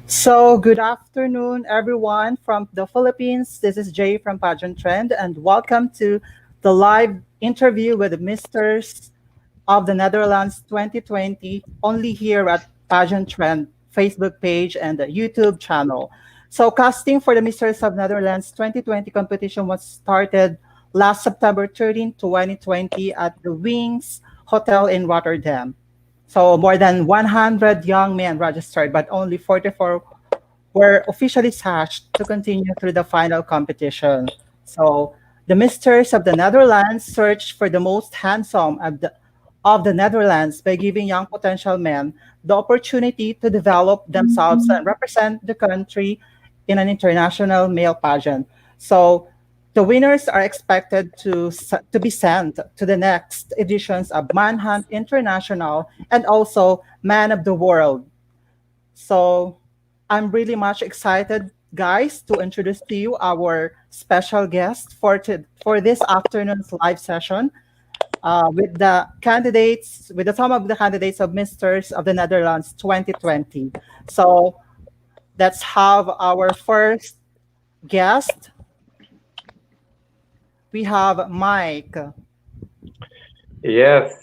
So, good afternoon, everyone from the Philippines. This is Jay from Pageant Trend, and welcome to the live interview with the Misters of the Netherlands 2020, only here at Pageant Trend Facebook page and the YouTube channel. So, casting for the Misters of Netherlands 2020 competition was started last September 13, 2020 at the Wings Hotel in Rotterdam. So more than 100 young men registered, but only 44 were officially sashed to continue through the final competition. So the Misters of the Netherlands searched for the most handsome of the Netherlands by giving young potential men the opportunity to develop themselves and represent the country in an international male pageant. So the winners are expected to be sent to the next editions of Manhunt International and also Man of the World. So I'm really much excited, guys, to introduce to you our special guest for this afternoon's live session with some of the candidates of Misters of the Netherlands 2020. So let's have our first guest. We have Mike. Yes,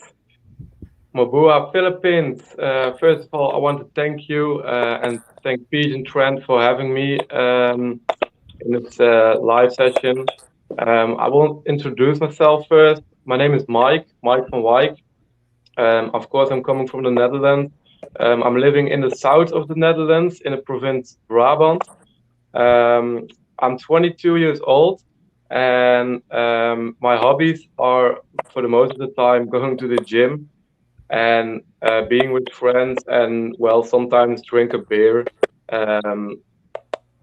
Mabua, Philippines. First of all, I want to thank you and thank Pageant Trend for having me in this live session. I will introduce myself first. My name is Mikevanwijk. Of course, I'm coming from the Netherlands. I'm living in the south of the Netherlands in the province Brabant. I'm 22 years old, and my hobbies are, for the most of the time, going to the gym and being with friends, and well, sometimes drink a beer. Um,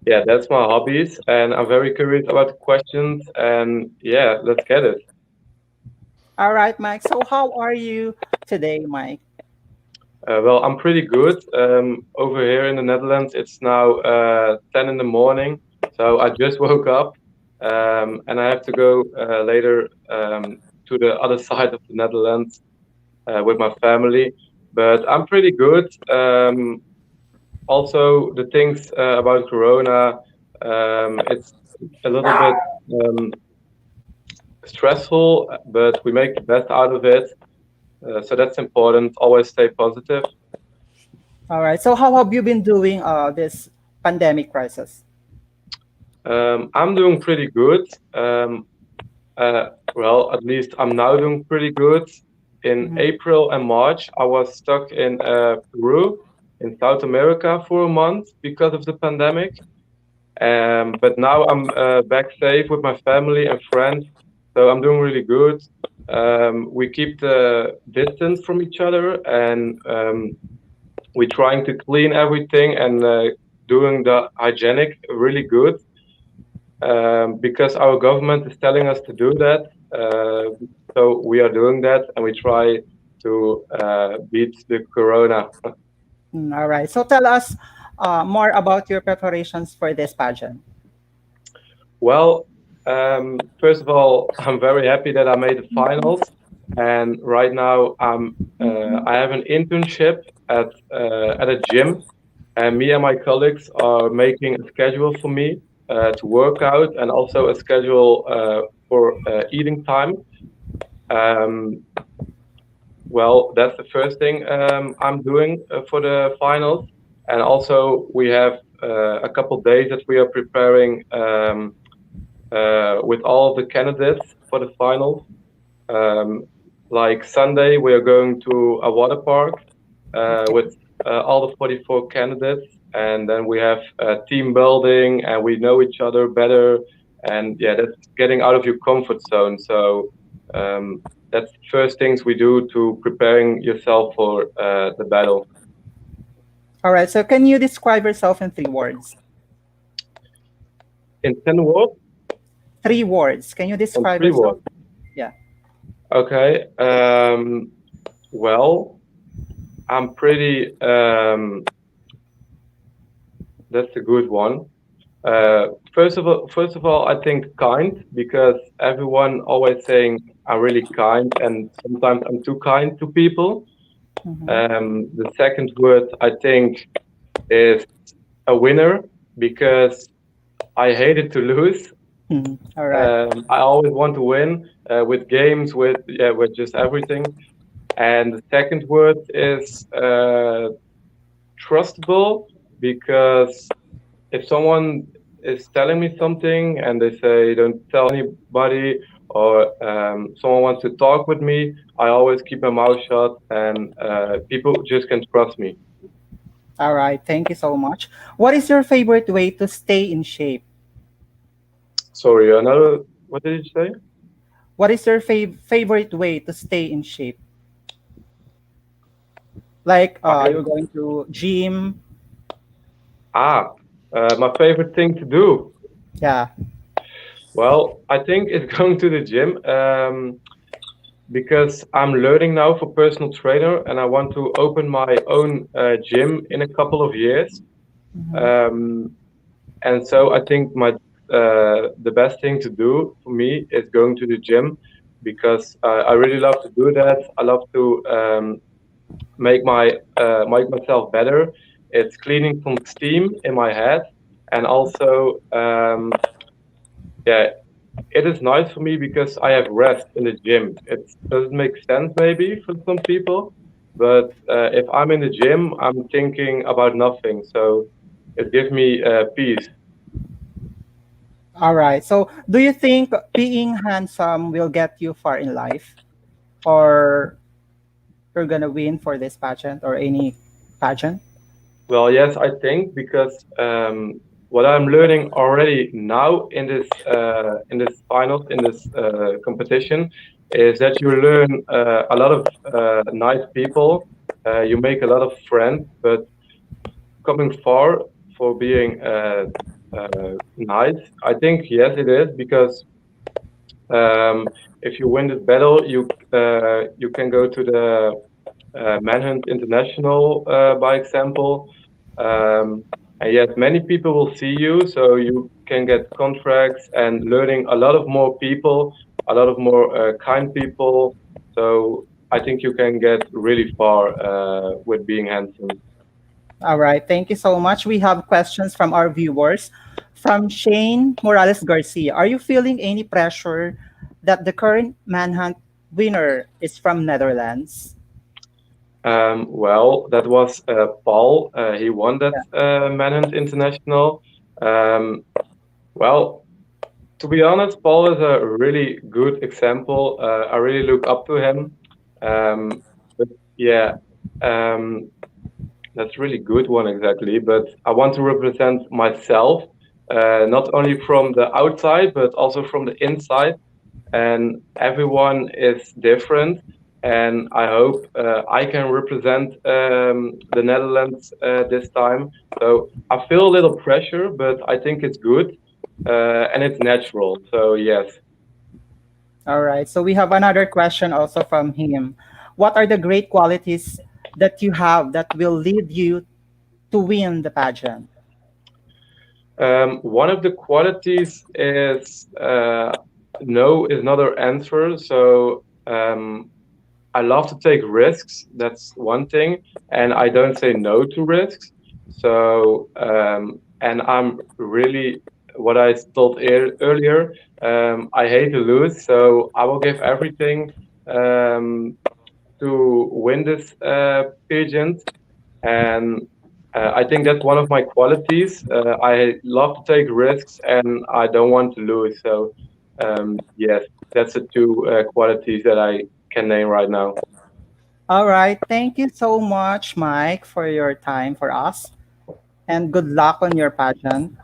yeah, that's my hobbies, and I'm very curious about the questions. And yeah, let's get it. All right, Mike. So how are you today, Mike? Well, I'm pretty good. Over here in the Netherlands, it's now 10 in the morning, so I just woke up, and I have to go later to the other side of the Netherlands with my family. But I'm pretty good. Also, the things about Corona, it's a little bit um, stressful, but we make the best out of it. So that's important. Always stay positive. All right. So how have you been doing this pandemic crisis? I'm doing pretty good. Well, at least I'm now doing pretty good. In Mhm. April and March, I was stuck in Peru, in South America, for a month because of the pandemic. But now I'm back safe with my family and friends, so I'm doing really good. We keep the distance from each other, and we're trying to clean everything and doing the hygienic really good because our government is telling us to do that. So we are doing that, and we try to beat the corona. All right. So tell us more about your preparations for this pageant. Well, first of all, I'm very happy that I made the finals, and right now I have an internship at a gym, and me and my colleagues are making a schedule for me to work out, and also a schedule for eating time. Um, well, that's the first thing I'm doing for the finals, and also we have a couple days that we are preparing. With all of the candidates for the finals. Um, like Sunday, we are going to a water park Okay. with all the 44 candidates, and then we have team building, and we know each other better. And yeah, that's getting out of your comfort zone. So that's the first things we do to preparing yourself for the battle. All right. So can you describe yourself in 3 words? In 10 words, 3 words. Can you in describe three yourself? words. Yeah. Okay. Well, I'm pretty. That's a good one. First of all, I think kind, because everyone always saying I'm really kind, and sometimes I'm too kind to people. Mhm. The second word I think is a winner because I hated to lose. All right. I always want to win with games, with just everything. And the second word is trustable because if someone is telling me something and they say don't tell anybody or someone wants to talk with me, I always keep my mouth shut and people just can trust me. All right. Thank you so much. What is your favorite way to stay in shape? Sorry, another, what did you say? What is your favorite way to stay in shape? Like I, you're going to gym. ah, my favorite thing to do. Yeah. Well, I think it's going to the gym. Because I'm learning now for personal trainer and I want to open my own gym in a couple of years. Mhm. Um, and so I think the best thing to do for me is going to the gym because I really love to do that. I love to make myself better. It's cleaning some steam in my head, and also yeah, it is nice for me because I have rest in the gym. It doesn't make sense maybe for some people, but if I'm in the gym, I'm thinking about nothing. So it gives me peace. All right. So, do you think being handsome will get you far in life, or you're gonna win for this pageant or any pageant? Well, yes, I think because what I'm learning already now in this finals in this competition is that you learn a lot of nice people. You make a lot of friends, but coming far for being nice, I think yes, it is because if you win this battle, you can go to the Manhunt International, by example. Um, and yes, many people will see you, so you can get contracts and learning a lot of more people, a lot of more kind people. So I think you can get really far with being handsome. All right. Thank you so much. We have questions from our viewers. From Shane Morales Garcia. Are you feeling any pressure that the current Manhunt winner is from Netherlands? Well, that was Paul. He won that Yeah. Manhunt International. Um, well, to be honest, Paul is a really good example. I really look up to him. But yeah, um, that's really good one exactly. But I want to represent myself, not only from the outside, but also from the inside. And everyone is different. And I hope I can represent the Netherlands this time. So I feel a little pressure, but I think it's good and it's natural. So yes. All right. So we have another question also from him. What are the great qualities that you have that will lead you to win the pageant? One of the qualities is no is not our answer. So I love to take risks. That's one thing, and I don't say no to risks. So and I'm really what I told earlier. I hate to lose, so I will give everything um, to win this pageant. And I think that's one of my qualities. I love to take risks and I don't want to lose. So, yes, that's the two qualities that I can name right now. All right. Thank you so much, Mike, for your time for us. And good luck on your pageant.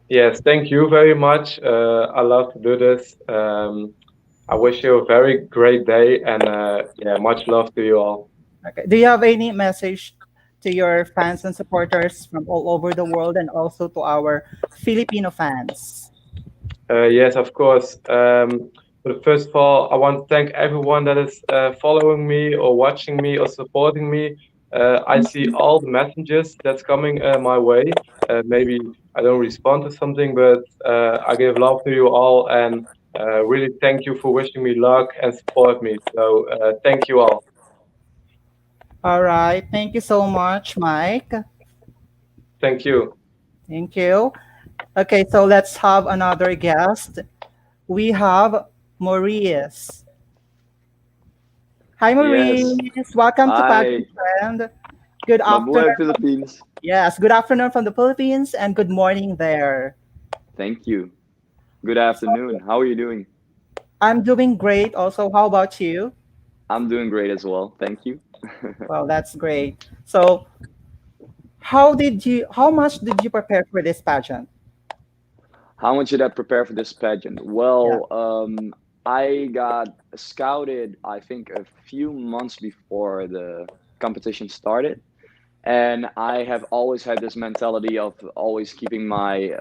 Yes, thank you very much. I love to do this. I wish you a very great day and yeah, much love to you all. Okay. Do you have any message to your fans and supporters from all over the world and also to our Filipino fans? Yes, of course. But first of all, I want to thank everyone that is following me or watching me or supporting me. I see all the messages that's coming my way. Maybe I don't respond to something, but I give love to you all and really thank you for wishing me luck and support me. So thank you all. All right. Thank you so much, Mike. Thank you. Thank you. Okay, so let's have another guest. We have Maurice. Hi, Yes. Maurice. Welcome to Hi, Pageant Trend. Good Mabuhay afternoon. Philippines. Yes, good afternoon from the Philippines and good morning there. Thank you. Good So afternoon. How are you doing? I'm doing great. Also, how about you? I'm doing great as well. Thank you. Well, that's great. So, how much did you prepare for this pageant? How much did I prepare for this pageant? Yeah. I got scouted, I think, a few months before the competition started. And I have always had this mentality of always keeping my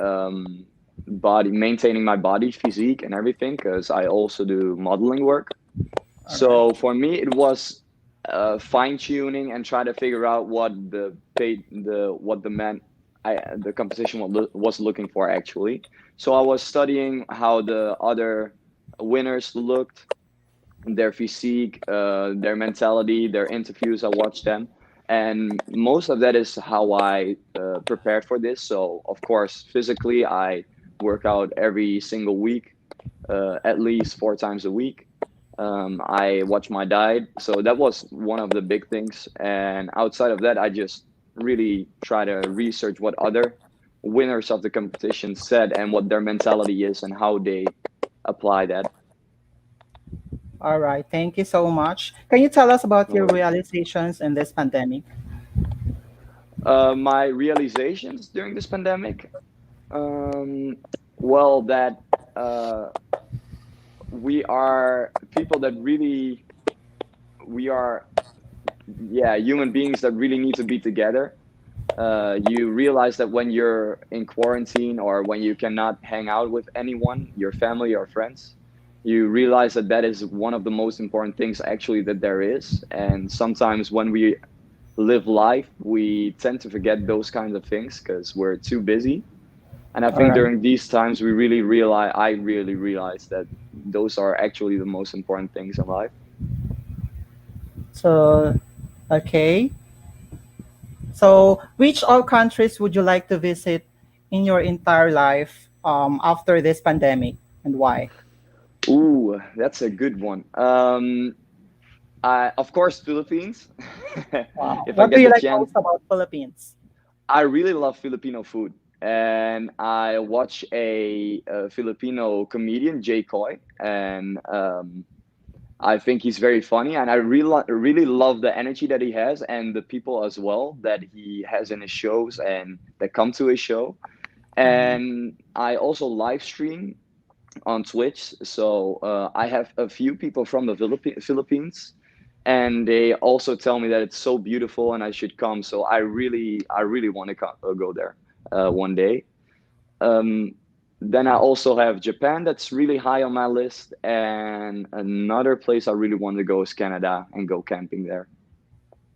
body, maintaining my body physique and everything, because I also do modeling work. All right. So for me, it was fine tuning and try to figure out what the competition was looking for actually. So I was studying how the other winners looked, their physique, their mentality, their interviews. I watched them, and most of that is how I prepared for this. So of course, physically, I work out every single week, at least 4 times a week. I watch my diet, so that was one of the big things. And outside of that, I just really try to research what other winners of the competition said and what their mentality is and how they apply that. All right. Thank you so much. Can you tell us about No your worries. realizations in this pandemic? My realizations during this pandemic, um, well, that uh, we are people that really we are, yeah, human beings that really need to be together. You realize that when you're in quarantine or when you cannot hang out with anyone, your family or friends, you realize that that is one of the most important things actually that there is. And sometimes when we live life, we tend to forget those kinds of things because we're too busy. And I All think right. during these times, I really realize that those are actually the most important things in life. So, okay. So, which all countries would you like to visit in your entire life after this pandemic and why? Ooh, that's a good one. Of course, Philippines. Wow. If I What do get you the like chance, most about Philippines? I really love Filipino food, and I watch a Filipino comedian, Jay Coy, and I think he's very funny, and I really love the energy that he has and the people as well that he has in his shows and that come to his show. Mhm. And I also live stream on Twitch. So I have a few people from the Philippines, and they also tell me that it's so beautiful and I should come. So I really want to go there one day. Um, then I also have Japan that's really high on my list, and another place I really want to go is Canada and go camping there.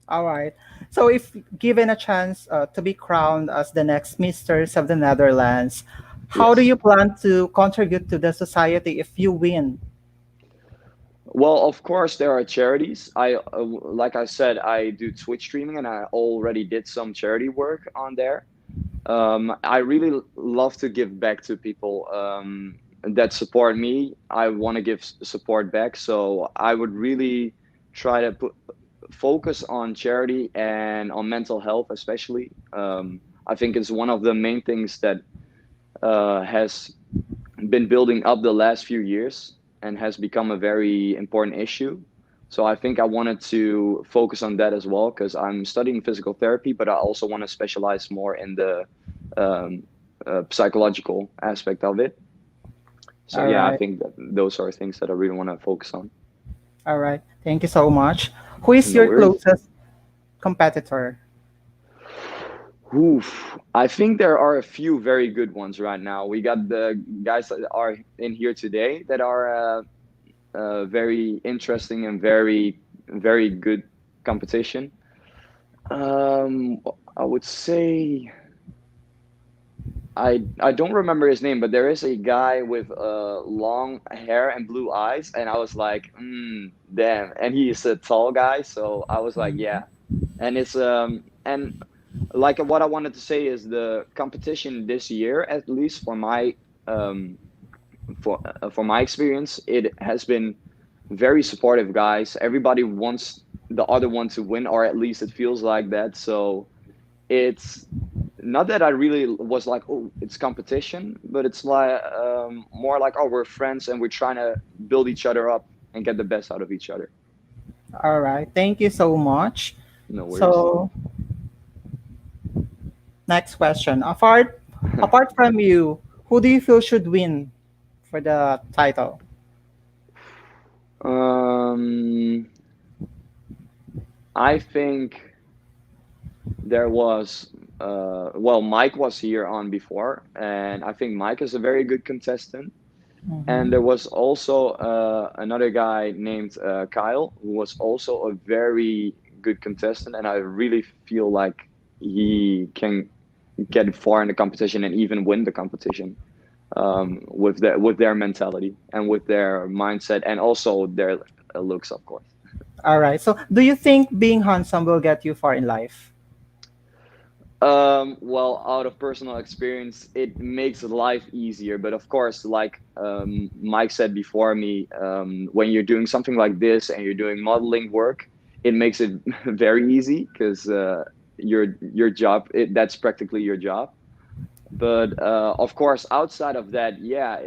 All right. So, if given a chance to be crowned as the next Misters of the Netherlands, how do Yes. you plan to contribute to the society if you win? Well, of course, there are charities. Like I said, I do Twitch streaming, and I already did some charity work on there. I really love to give back to people that support me. I want to give support back, so I would really try to focus on charity and on mental health, especially. I think it's one of the main things that has been building up the last few years and has become a very important issue. So I think I wanted to focus on that as well because I'm studying physical therapy, but I also want to specialize more in the um, psychological aspect of it. So All yeah, I right. think that those are things that I really want to focus on. All right. Thank you so much. Who is No your worries. closest competitor? Oof. I think there are a few very good ones right now. We got the guys that are in here today that are very interesting and very good competition. Um, I would say I don't remember his name, but there is a guy with long hair and blue eyes, and I was like, damn. And he is a tall guy, so I was like, Mhm. yeah. And it's and like what I wanted to say is the competition this year, at least um, for my experience, it has been very supportive, guys. Everybody wants the other one to win, or at least it feels like that. So it's not that I really was like, oh, it's competition, but it's like more like, oh, we're friends and we're trying to build each other up and get the best out of each other. All right. Thank you so much. No worries. So, next question. Apart from you, who do you feel should win for the title? um, I think there was well, Mike was here on before, and I think Mike is a very good contestant. And Mhm. there was also another guy named Kyle, who was also a very good contestant, and I really feel like he can get far in the competition and even win the competition with their mentality and with their mindset and also their looks, of course. All right. So, do you think being handsome will get you far in life? Well, out of personal experience, it makes life easier. But of course, like Mike said before me, when you're doing something like this and you're doing modeling work, it makes it very easy because your job that's practically your job. But of course, outside of that, yeah,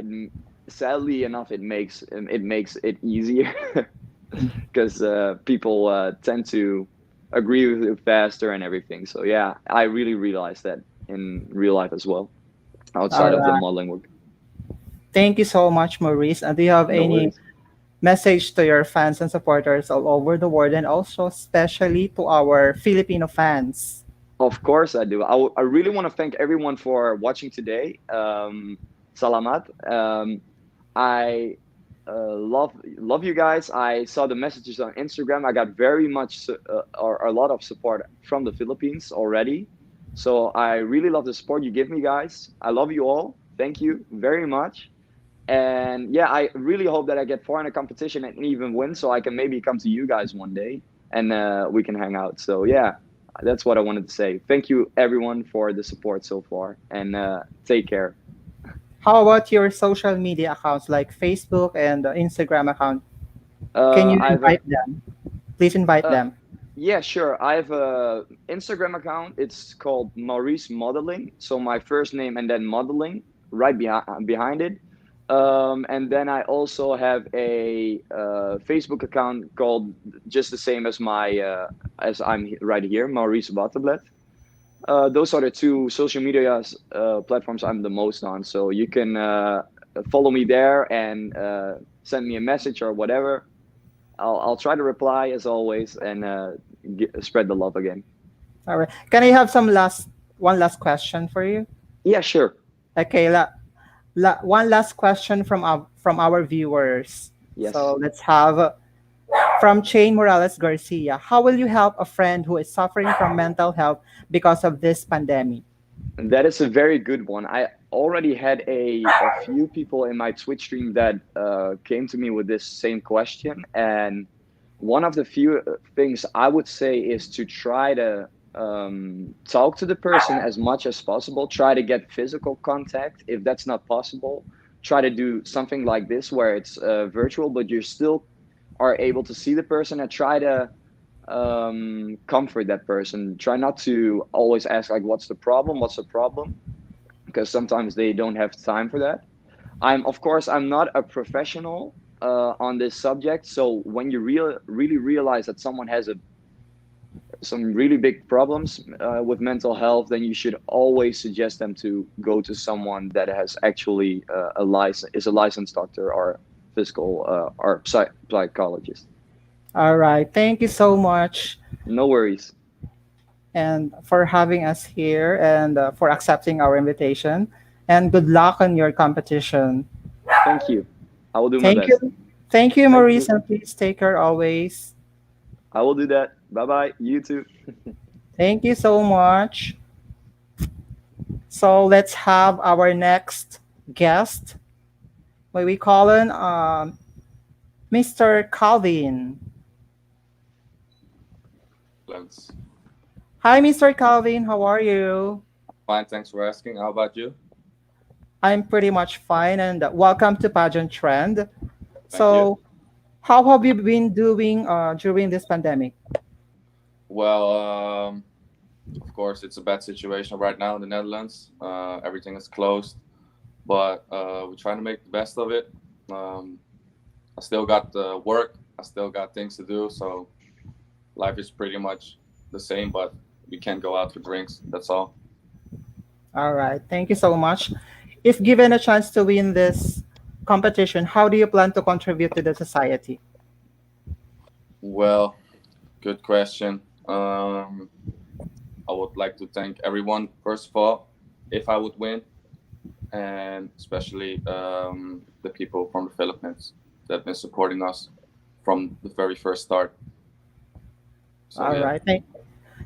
sadly enough, it makes it easier because people tend to agree with you faster and everything. So yeah, I really realized that in real life as well, All outside of the right. modeling work. Thank you so much, Maurice. And do you have No any worries. message to your fans and supporters all over the world, and also especially to our Filipino fans? Of course, I do. I really want to thank everyone for watching today. Salamat. I love you guys. I saw the messages on Instagram. I got very much or a lot of support from the Philippines already. So I really love the support you give me, guys. I love you all. Thank you very much. And yeah, I really hope that I get far in a competition and even win, so I can maybe come to you guys one day and we can hang out. So yeah, that's what I wanted to say. Thank you everyone for the support so far, and take care. How about your social media accounts like Facebook and Instagram account? Can you I have a invite them? Please invite uh, them. yeah, sure. I have a Instagram account. It's called Maurice Modeling. So my first name and then modeling right behind it. And then I also have a Facebook account called just the same as my as right here, Maurice wattebled. Those are the two social media platforms I'm the most on. So you can follow me there and send me a message or whatever. I'll try to reply as always and spread the love again. All right. Can I have one last question for you? Yeah, sure. Okay, one last question from our viewers. So Yes. let's have from Chain Morales Garcia. How will you help a friend who is suffering from mental health because of this pandemic? That is a very good one. I already had a few people in my Twitch stream that came to me with this same question. And one of the few things I would say is to try to talk to the person as much as possible, try to get physical contact. If that's not possible, try to do something like this where it's virtual, but you still are able to see the person and try to comfort that person. Try not to always ask like, what's the problem, because sometimes they don't have time for that. Of course, I'm not a professional on this subject, so when you really realize that someone has some really big problems with mental health, then you should always suggest them to go to someone that has actually a licensed doctor or physical or psychologist. All right. Thank you so much No worries. and for having us here and for accepting our invitation. And good luck on your competition. Thank you. I will do my Thank best. you. Thank you, Thank Maurice, you. and please take care always. I will do that. Bye bye. You too. Thank you so much. So let's have our next guest. What we call in Mr. Calvin. Hi, Mr. Calvin. How are you? Fine, thanks for asking. How about you? I'm pretty much fine, and welcome to Pageant Trend. Thank you. So, how have you been doing during this pandemic? Well, of course, it's a bad situation right now in the Netherlands. Everything is closed, but we're trying to make the best of it. Um, I still got work. I still got things to do. So life is pretty much the same, but we can't go out for drinks. That's all. All right, thank you so much. If given a chance to win this competition, how do you plan to contribute to the society? Well, good question. I would like to thank everyone, first of all, if I would win, and especially the people from the Philippines that have been supporting us from the very first start. So All yeah, right,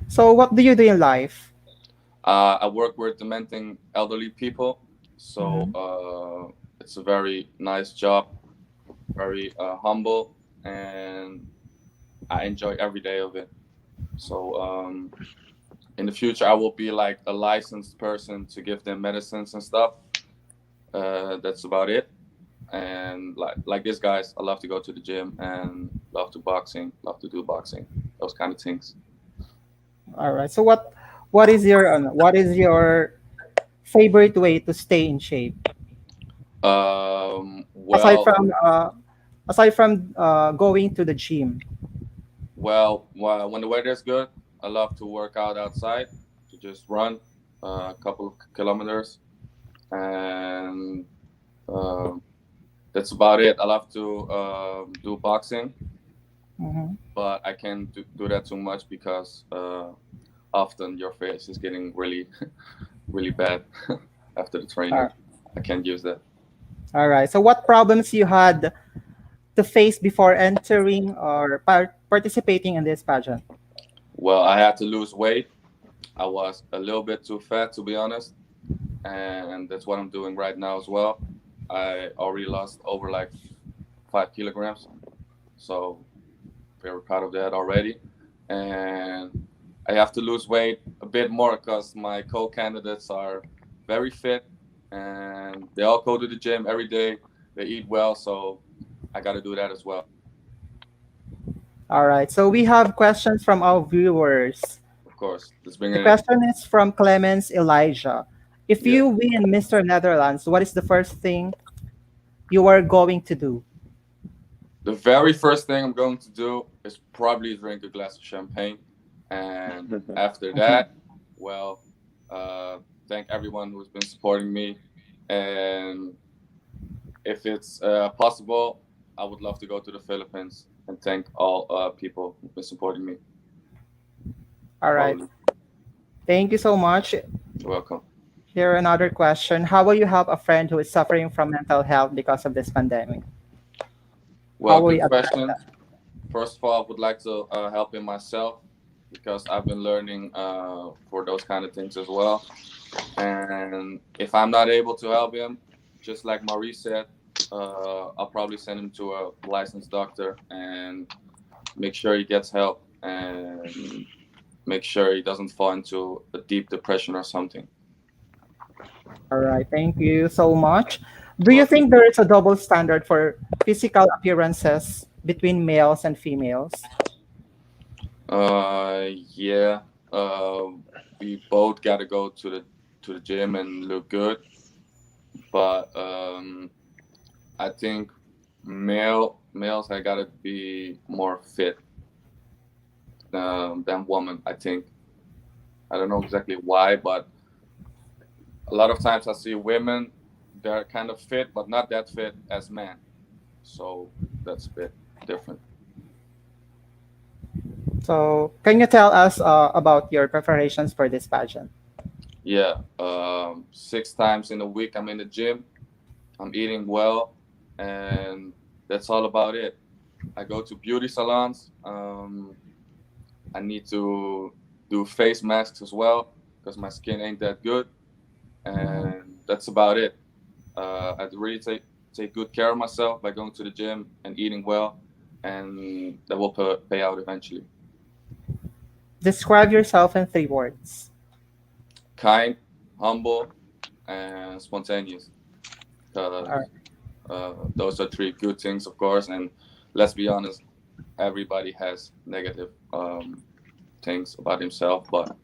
so what do you do in life? I work with dementing elderly people. So Mhm. it's a very nice job, very humble, and I enjoy every day of it. So in the future, I will be like a licensed person to give them medicines and stuff. That's about it. And like this guys, I love to go to the gym and love to boxing, love to do boxing, those kind of things. All right. So what is your favorite way to stay in shape aside Well, from uh, aside from going to the gym? when the weather is good, I love to work out outside, to just run a couple of kilometers, and um that's about it. I love to do boxing, Mhm. but I can't do that too much because often your face is getting really, really bad after the All training. I can't use that. all right. So what problems you had to face before entering or participating in this pageant? Well, I had to lose weight. I was a little bit too fat, to be honest, and that's what I'm doing right now as well. I already lost over like 5 kilograms, so very proud of that already. And I have to lose weight a bit more because my co-candidates are very fit and they all go to the gym every day. They eat well, so I got to do that as well. All right. So we have questions from our viewers. Of course, let's bring The it in. question is from Clemens Elijah. If Yeah. you win Mr. Netherlands, what is the first thing you are going to do? The very first thing I'm going to do is probably drink a glass of champagne. And after Mhm. that, well, uh, thank everyone who's been supporting me. And if it's possible, I would love to go to the Philippines and thank all people who've been supporting me. All right. Probably. Thank you so much. You're welcome. Here another question. How will you help a friend who is suffering from mental health because of this pandemic? How Well, will you good address question. that? First of all, I would like to help him myself because I've been learning for those kind of things as well. And if I'm not able to help him, just like Maurice said, I'll probably send him to a licensed doctor and make sure he gets help and make sure he doesn't fall into a deep depression or something. All right. Thank you so much. Do You're you welcome. think there is a double standard for physical appearances between males and females? Yeah. Uh, we both got to go to the gym and look good, but I think males I gotta be more fit than women. I think I don't know exactly why, but a lot of times I see women they're kind of fit, but not that fit as men. So that's a bit different. So, can you tell us about your preparations for this pageant? Yeah, 6 times in a week I'm in the gym. I'm eating well, and that's all about it. I go to beauty salons. I need to do face masks as well because my skin ain't that good, Mhm. and that's about it. I really take good care of myself by going to the gym and eating well, and that will pay out eventually. Describe yourself in 3 words. Kind, humble, and spontaneous. All right. Because those are three good things, of course. And let's be honest, everybody has negative things about himself, but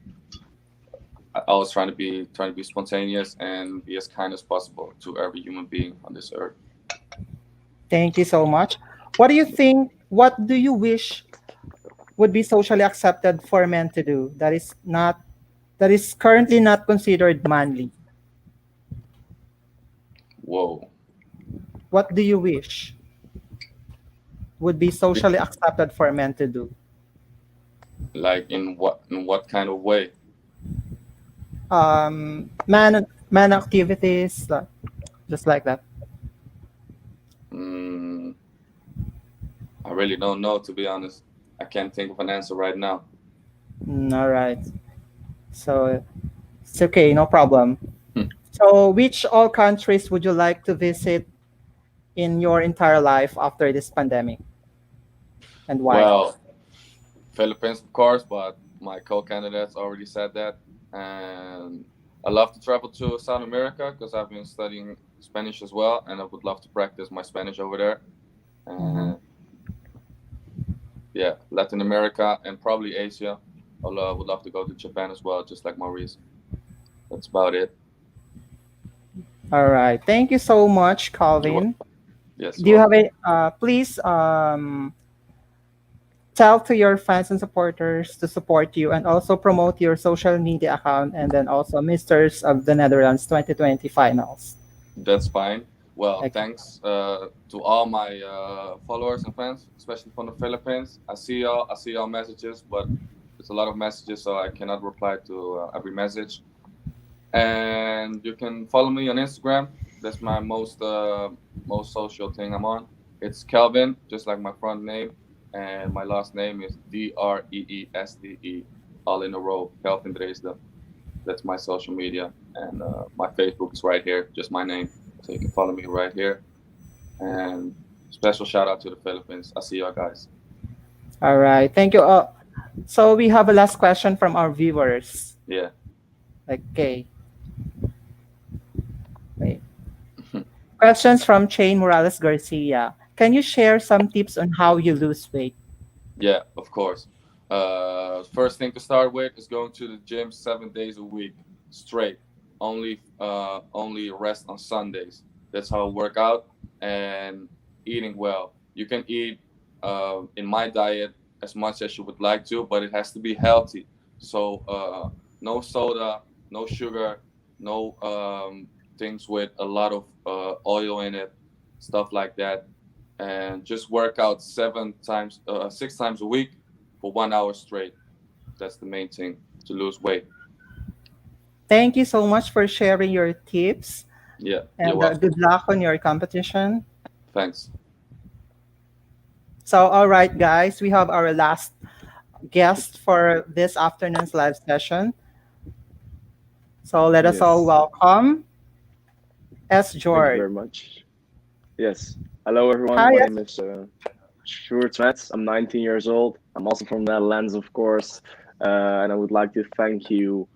I always trying to be spontaneous and be as kind as possible to every human being on this earth. Thank you so much. What do you think? What do you wish would be socially accepted for men to do that is currently not considered manly? Whoa. What do you wish would be socially accepted for men to do? Like in what kind of way? Man activities, just like that. Mm, I really don't know, to be honest. I can't think of an answer right now. All right. So it's okay, no problem. Hmm. So, which all countries would you like to visit in your entire life after this pandemic, and why? Well, Philippines, of course, but my co-candidates already said that. And I love to travel to South America because I've been studying Spanish as well, and I would love to practice my Spanish over there. Mhm. And yeah, Latin America and probably Asia. Although I would love to go to Japan as well, just like Maurice. That's about it. All right. Thank you so much, You're wel- Calvin. yes, Do you're you have welcome. a please tell to your fans and supporters to support you and also promote your social media account and then also Misters of the Netherlands 2020 finals. That's fine. Well, Okay. thanks to all my followers and fans, especially from the Philippines. I see y'all. I see y'all messages, but it's a lot of messages, so I cannot reply to every message. And you can follow me on Instagram. That's my most social thing I'm on. It's Kelvin, just like my front name, and my last name is Dreesde, all in a row. Kelvin Dreesde. That's my social media, and my Facebook is right here, just my name, so you can follow me right here. And special shout out to the Philippines. I see y'all guys. All right. Thank you. So we have a last question from our viewers. Yeah. Okay. Wait. Questions from Chain Morales Garcia. Can you share some tips on how you lose weight? Yeah, of course. First thing to start with is going to the gym 7 days a week straight. Only rest on Sundays. That's how I work out, and eating well. You can eat in my diet as much as you would like to, but it has to be healthy. So no soda, no sugar, no things with a lot of oil in it, stuff like that, and just work out 6 times a week for 1 hour straight. That's the main thing to lose weight. Thank you so much for sharing your tips Yeah, you're and welcome. good luck on your competition. Thanks. So, all right, guys, we have our last guest for this afternoon's live session. So, let us all Yes, welcome S. thank you George. very much. Yes, hello everyone. Hi, My S. name is Sjoerd Smets. I'm 19 years old. I'm also from the Netherlands, of course, and I would like to thank you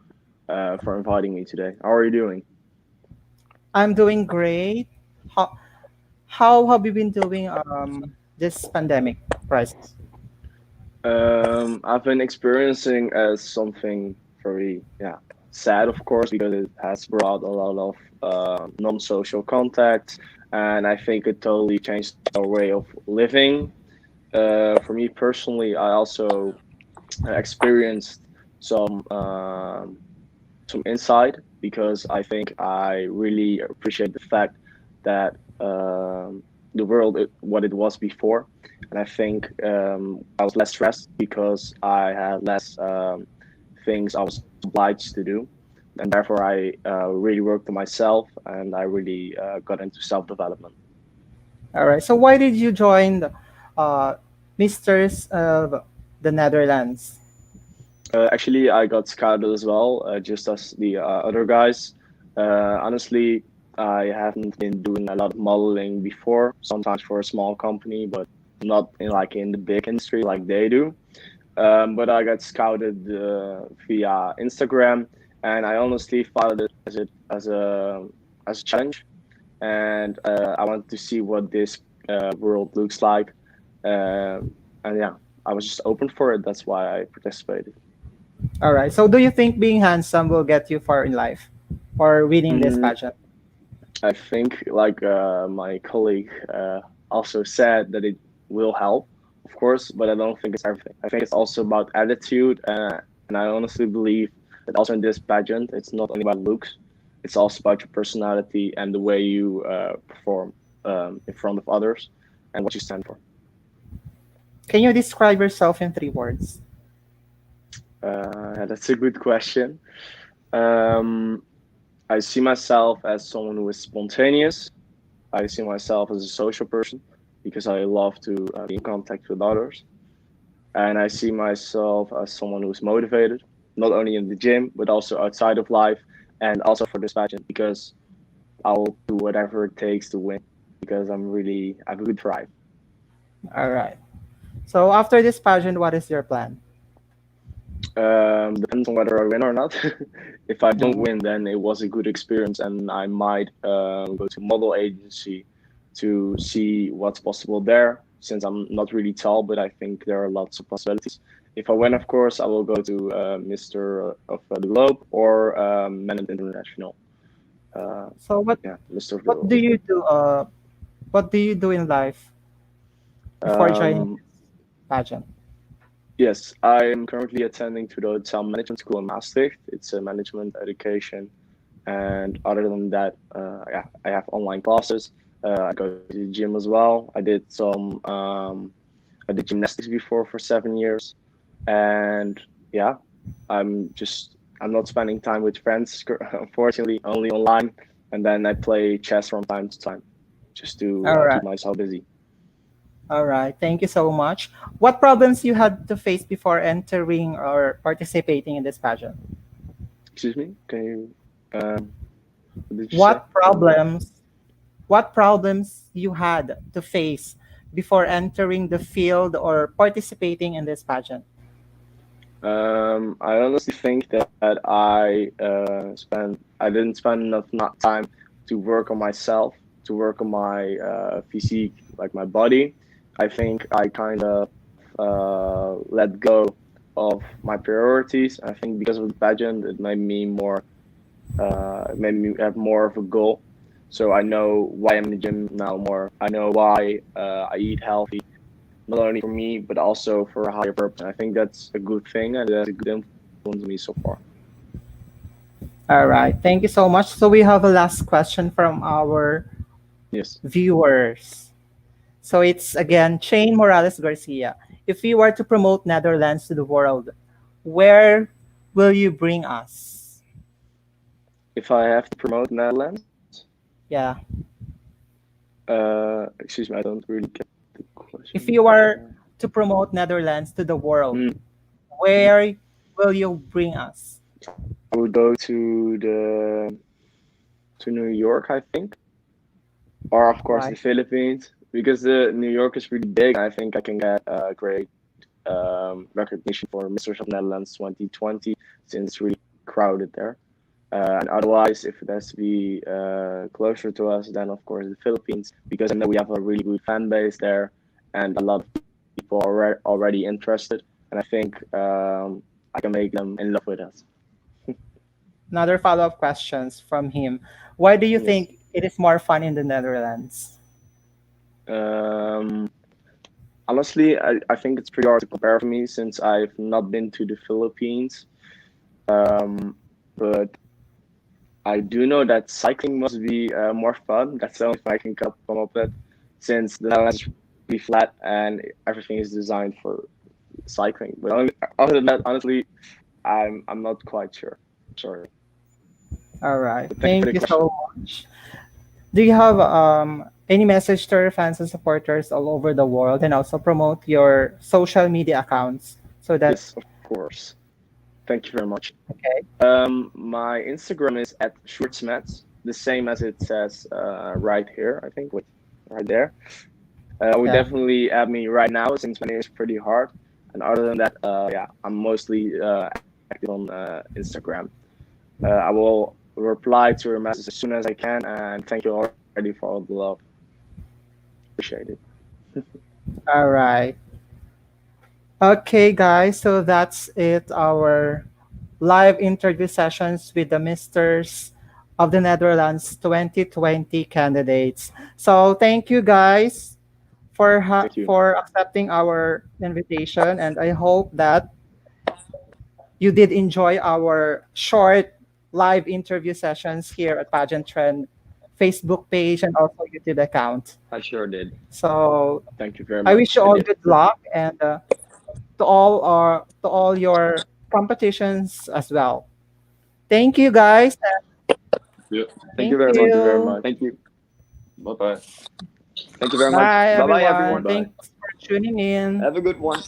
for inviting me today. How are you doing? I'm doing great. How, how have you been doing this pandemic crisis? I've been experiencing as something very sad, of course, because it has brought a lot of non-social contacts, and I think it totally changed our way of living. For me personally, I also experienced some some insight because I think I really appreciate the fact that the world what it was before, and I think I was less stressed because I had less things I was obliged to do, and therefore I really worked on myself and I really got into self development. All right. So, why did you join the Misters of the Netherlands? Actually, I got scouted as well, just as the other guys. Honestly, I haven't been doing a lot of modeling before. Sometimes for a small company, but not in the big industry like they do. but I got scouted via Instagram, and I honestly found it as a challenge, and I wanted to see what this world looks like, and yeah, I was just open for it. That's why I participated. All right. So, do you think being handsome will get you far in life, or winning this Mm, pageant? I think, like my colleague also said, that it will help, of course, but I don't think it's everything. I think it's also about attitude, and I honestly believe that also in this pageant, it's not only about looks, it's also about your personality and the way you perform in front of others and what you stand for. Can you describe yourself in 3 words? Yeah, that's a good question. Um, I see myself as someone who is spontaneous. I see myself as a social person because I love to be in contact with others. And I see myself as someone who's motivated, not only in the gym, but also outside of life and also for this pageant because I'll do whatever it takes to win because I have a good drive. All right. So, after this pageant, what is your plan? Depends on whether I win or not. If I don't Mhm. win, then it was a good experience, and I might go to model agency to see what's possible there. Since I'm not really tall, but I think there are lots of possibilities. If I win, of course, I will go to Mr. of the Globe or Men International. Uh, So, yeah, Mr. of the what World. do you do? What do you do in life before joining Um, this pageant? yes, I'm currently attending to the hotel management school in Maastricht. It's a management education. And other than that, yeah, I have online classes. I go to the gym as well. I did gymnastics before for 7 years, and yeah, I'm not spending time with friends, unfortunately, only online. And then I play chess from time to time, just to All keep right. myself busy. All right. Thank you so much. What problems you had to face before entering or participating in this pageant? Excuse me, can you? What did you say? What problems what problems you had to face before entering the field or participating in this pageant? I honestly think that I didn't spend enough time to work on myself, to work on my physique, like my body. I think I kind of let go of my priorities. I think because of the pageant, it made me have more of a goal. So I know why I'm in the gym now more. I know why I eat healthy not only for me but also for a higher purpose. I think that's a good thing and that's a good influence on me so far. All right. Thank you so much. So we have a last question from our Yes. viewers. So it's again Shane Morales Garcia. If you were to promote Netherlands to the world, where will you bring us? If I have to promote Netherlands, Yeah. excuse me, I don't really get the If question. you were to promote Netherlands to the world, Hmm. where will you bring us? I would go to New York, I think, or of course the Why? Philippines, because the New York is really big. I think I can get a great recognition for Masters of Netherlands 2020 since it's really crowded there. And otherwise, if it has to be closer to us, then of course the Philippines, because I know we have a really good fan base there, and a lot of people are already interested. And I think I can make them in love with us. Another follow-up questions from him. Why do you Yes. think it is more fun in the Netherlands? Um, Honestly, I think it's pretty hard to compare for me since I've not been to the Philippines. But I do know that cycling must be more fun. That's the only thing I can come up with, since the Netherlands is really flat and everything is designed for cycling. But other than that, honestly, I'm not quite sure. Sorry, All right. but thank you for Thank the you question. so much. Do you have any message to your fans and supporters all over the world and also promote your social media accounts so that Yes, of course. Thank you very much. okay. My Instagram is at smets, the same as it says right here. I think, wait, right there. I would Yeah. definitely add me right now since my name is pretty hard. And other than that, yeah, I'm mostly active on Instagram. I will reply to your message as soon as I can, and thank you already for all the love. Appreciate it. All right. Okay, guys. So that's it. Our live interview sessions with the Misters of the Netherlands 2020 candidates. So thank you, guys, for Thank you. for accepting our invitation, and I hope that you did enjoy our short live interview sessions here at Pageant Trend Facebook page and also YouTube account. I sure did. So Thank you very I wish much. you I all did. good luck and to all your competitions as well. Thank you, guys. Yeah. Thank you Thank very Thank much. you very you. much. Thank you. Bye bye. Thank you very much. Bye, Bye bye, everyone. everyone. Bye. Thanks for tuning in. Have a good one.